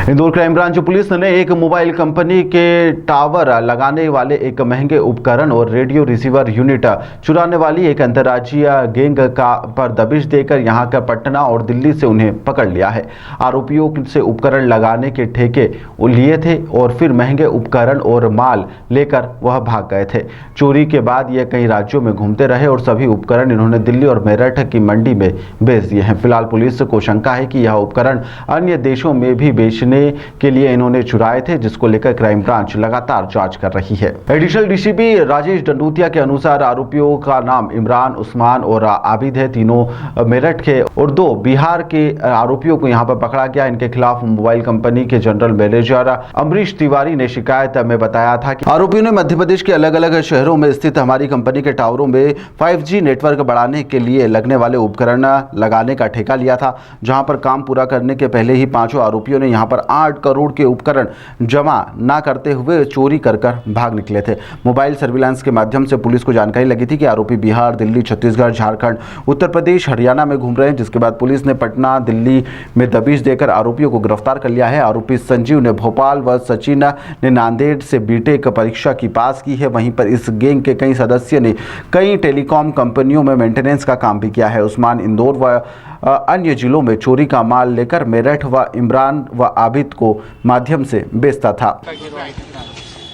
Indore crime branch police ने एक mobile company के टावर लगाने वाले एक महंगे उपकरण और रेडियो रिसीवर यूनिट चुराने वाली एक अंतर्राज्यीय गैंग पर दबिश देकर यहां का पटना और दिल्ली से उन्हें पकड़ लिया है। आरोपियों से उपकरण लगाने के ठेके लिए थे और फिर महंगे उपकरण और माल लेकर वह भाग गए थे। चोरी के बाद ये कई राज्यों में घूमते रहे और सभी उपकरण इन्होंने दिल्ली और मेरठ की मंडी में बेच दिए हैं। फिलहाल पुलिस को शंका है कि यह उपकरण अन्य देशों में भी बेचने के लिए इन्होंने चुराए थे, जिसको लेकर क्राइम ब्रांच लगातार जांच कर रही है। एडिशनल डीसीपी राजेश डंडूतिया के अनुसार आरोपियों का नाम इमरान, उस्मान और आबिद है। तीनों मेरठ के और 2 बिहार के आरोपियों को यहां पर पकड़ा गया। इनके खिलाफ मोबाइल कंपनी के जनरल मैनेजर अमरीश तिवारी ने शिकायत में बताया था कि आरोपियों ने मध्य प्रदेश के अलग अलग शहरों में स्थित हमारी कंपनी के टावरों में 5G नेटवर्क बढ़ाने के लिए लगने वाले उपकरण लगाने का ठेका लिया था, जहां पर काम पूरा करने के पहले ही पांचों आरोपियों ने यहां पर 8 करोड़ के उपकरण जमा ना करते हुए चोरी कर भाग निकले थे। मोबाइल सर्विलांस के माध्यम से पुलिस को जानकारी लगी थी कि आरोपी बिहार, दिल्ली, छत्तीसगढ़, झारखंड, उत्तर प्रदेश, हरियाणा में घूम रहे हैं, जिसके बाद पुलिस ने पटना, दिल्ली में दबिश देकर आरोपियों को गिरफ्तार कर लिया है। आरोपी संजीव ने भोपाल व सचिन ने नांदेड़ से बीटेक परीक्षा की पास की है। वहीं पर इस गैंग के कई सदस्य ने कई टेलीकॉम कंपनियों में मेंटेनेंस का काम भी किया है। उस्मान इंदौर व अन्य जिलों में चोरी का माल लेकर मेरठ व इमरान व आबिद को माध्यम से बेचता था।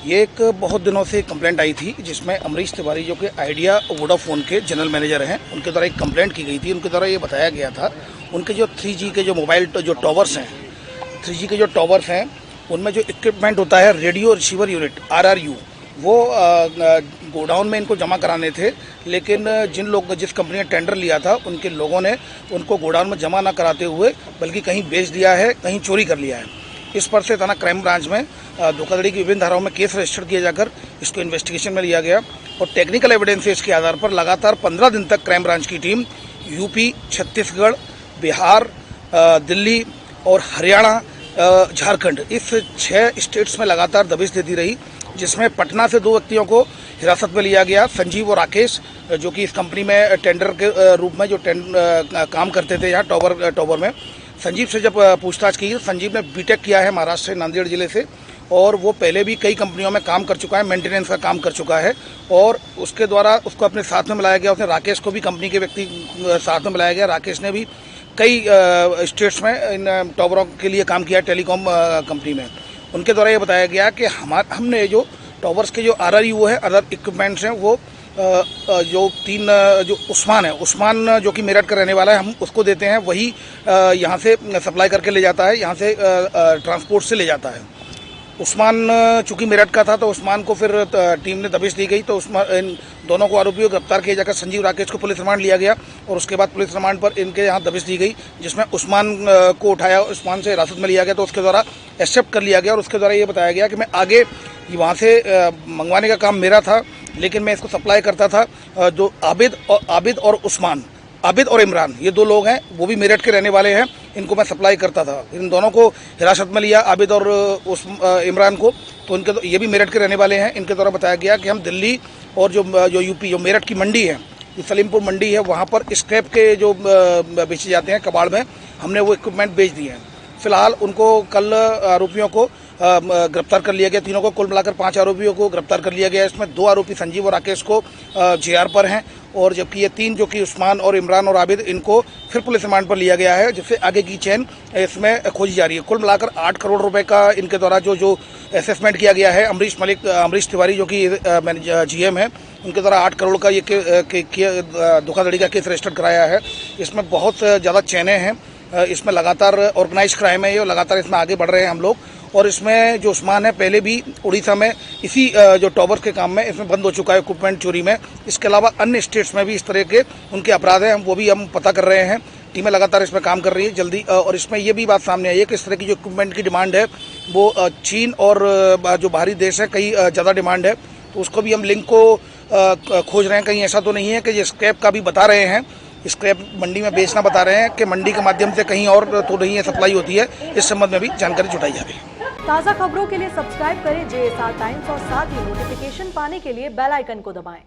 ये एक बहुत दिनों से कंप्लेंट आई थी, जिसमें अमरीश तिवारी जो कि आइडिया वोडाफोन के जनरल मैनेजर हैं, उनके द्वारा एक कंप्लेंट की गई थी। उनके द्वारा ये बताया गया था उनके जो 3G के जो मोबाइल जो टावर्स हैं, 3G के जो टावर्स हैं, उनमें जो इक्विपमेंट होता है रेडियो रिसीवर यूनिट RRU, वो गोडाउन में इनको जमा कराने थे। लेकिन जिस कंपनी ने टेंडर लिया था, उनके लोगों ने उनको गोडाउन में जमा ना कराते हुए बल्कि कहीं बेच दिया है, कहीं चोरी कर लिया है। इस पर से थाना क्राइम ब्रांच में धोखाधड़ी की विभिन्न धाराओं में केस रजिस्टर किया जाकर इसको इन्वेस्टिगेशन में लिया गया और टेक्निकल एविडेंसेस के आधार पर लगातार 15 दिन तक क्राइम ब्रांच की टीम यूपी, छत्तीसगढ़, बिहार, दिल्ली और हरियाणा, झारखंड, इस 6 स्टेट्स में लगातार दबिश देती रही, जिसमें पटना से 2 व्यक्तियों को हिरासत में लिया गया, संजीव और राकेश, जो कि इस कंपनी में टेंडर के रूप में जो काम करते थे यहाँ टावर में। संजीव से जब पूछताछ की, संजीव ने बीटेक किया है महाराष्ट्र से, नांदेड़ जिले से, और वो पहले भी कई कंपनियों में काम कर चुका है, मेंटेनेंस का काम कर चुका है और उसके द्वारा उसको अपने साथ में मिलाया गया। उसने राकेश को भी कंपनी के व्यक्ति साथ में मिलाया गया। राकेश ने भी कई स्टेट्स में इन टावरों के लिए काम किया, टेलीकॉम कंपनी में। उनके द्वारा ये बताया गया कि हमने जो टावर्स के जो RRU है, अदर इक्विपमेंट्स हैं, वो जो 3 जो उस्मान जो कि मेरठ का रहने वाला है, हम उसको देते हैं, वही यहाँ से सप्लाई करके ले जाता है, यहाँ से ट्रांसपोर्ट से ले जाता है। उस्मान चूँकि मेरठ का था तो उस्मान को फिर टीम ने दबिश दी गई, तो इन दोनों को आरोपियों को गिरफ्तार किया जाकर संजीव, राकेश को पुलिस रिमांड लिया गया और उसके बाद पुलिस रिमांड पर इनके यहाँ दबिश दी गई, जिसमें उस्मान को उठाया, उस्मान से हिरासत में लिया गया, तो उसके द्वारा एक्सेप्ट कर लिया गया और उसके द्वारा ये बताया गया कि मैं आगे वहाँ से मंगवाने का काम मेरा था, लेकिन मैं इसको सप्लाई करता था। जो आबिद और उस्मान, आबिद और इमरान, ये 2 लोग हैं, वो भी मेरठ के रहने वाले हैं, इनको मैं सप्लाई करता था। इन दोनों को हिरासत में लिया, आबिद और इमरान को, तो ये भी मेरठ के रहने वाले हैं। इनके द्वारा बताया गया कि हम दिल्ली और जो यूपी, जो मेरठ की मंडी है, जो सलीमपुर मंडी है, वहाँ पर स्क्रैप के जो बेचे जाते हैं कबाड़ में, हमने वो इक्विपमेंट बेच दिए हैं। फिलहाल उनको कल आरोपियों को गिरफ्तार कर लिया गया। तीनों को कुल मिलाकर 5 आरोपियों को गिरफ्तार कर लिया गया। इसमें 2 आरोपी संजीव और राकेश को JR पर हैं और जबकि ये 3 जो कि उस्मान और इमरान और आबिद, इनको फिर पुलिस रिमांड पर लिया गया है, जिससे आगे की चेन इसमें खोजी जा रही है। कुल मिलाकर 8 करोड़ रुपए का इनके द्वारा जो असेसमेंट किया गया है। अमरीश तिवारी जो कि GM है, उनके द्वारा 8 करोड़ का ये धोखाधड़ी का केस रजिस्टर कराया है। इसमें बहुत ज़्यादा चेनें हैं, इसमें लगातार ऑर्गेनाइज क्राइम है ये, लगातार इसमें आगे बढ़ रहे हैं हम लोग। और इसमें जो उस्मान है, पहले भी उड़ीसा में इसी जो टावर के काम में इसमें बंद हो चुका है इक्विपमेंट चोरी में। इसके अलावा अन्य स्टेट्स में भी इस तरह के उनके अपराध हैं, वो भी हम पता कर रहे हैं। टीमें लगातार इसमें काम कर रही है जल्दी। और इसमें ये भी बात सामने आई है कि इस तरह की जो इक्विपमेंट की डिमांड है, वो चीन और जो बाहरी देश है, कई ज़्यादा डिमांड है, तो उसको भी हम लिंक को खोज रहे हैं। कहीं ऐसा तो नहीं है कि ये स्क्रैप का भी बता रहे हैं, स्क्रैप मंडी में बेचना बता रहे हैं कि मंडी के माध्यम से कहीं और तो नहीं है सप्लाई होती है। इस संबंध में भी जानकारी जुटाई जा रही है। ताज़ा खबरों के लिए सब्सक्राइब करें JSR टाइम्स और साथ ही नोटिफिकेशन पाने के लिए बेल आइकन को दबाएं।